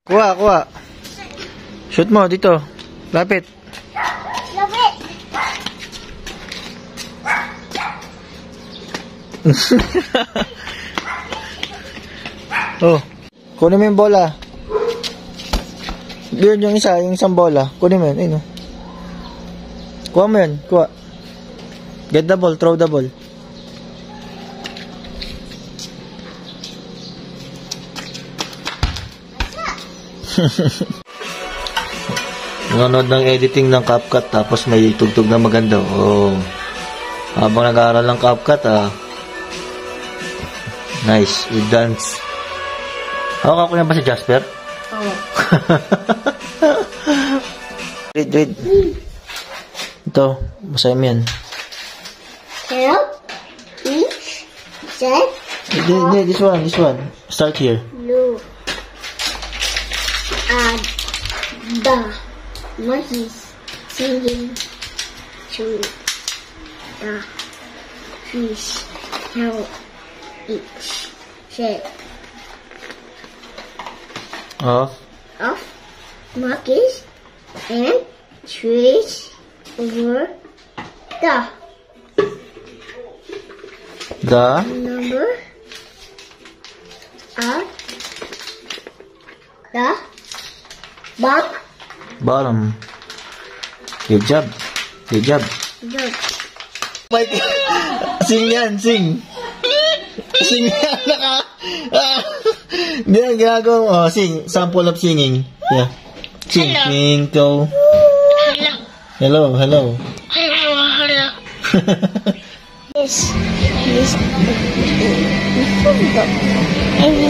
Kuha, kuha. Shoot mo dito. Lapit. Lapit. Oh, kunin mo yung bola. Yun yung isa, yung isang bola. Kunin mo yun, ayun oh. Kuha mo yun, kuha. Get the ball, throw the ball. Nanonood ng editing ng CapCut tapos may tugtog na maganda. Oh. Habang nag-aaral ng CapCut nice, we dance. Hawak ko na ba si Jasper? Oo. Read. Ito, basahin mo yan. Help, each, set, This one. Start here. blue. The monkeys singing to the fish. Help, each, set. Of Monkeys and trees over the number of the bottom. Good job. dog. Mike, sing yan, sing. Sing yan, Hindi yan ginagawa. Sing. Sample of singing. Yeah. Sing. Hello. Sing, go. Hello. This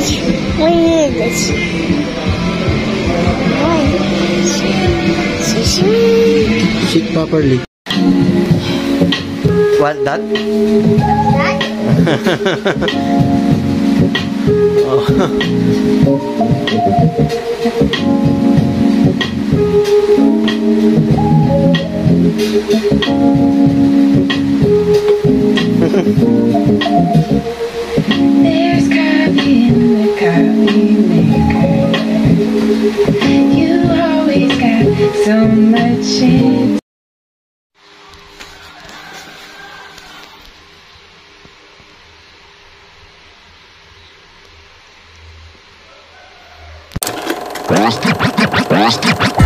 and this Sit properly. What, that? Oh. There's coffee in the coffee maker. You always got so much in. Rest.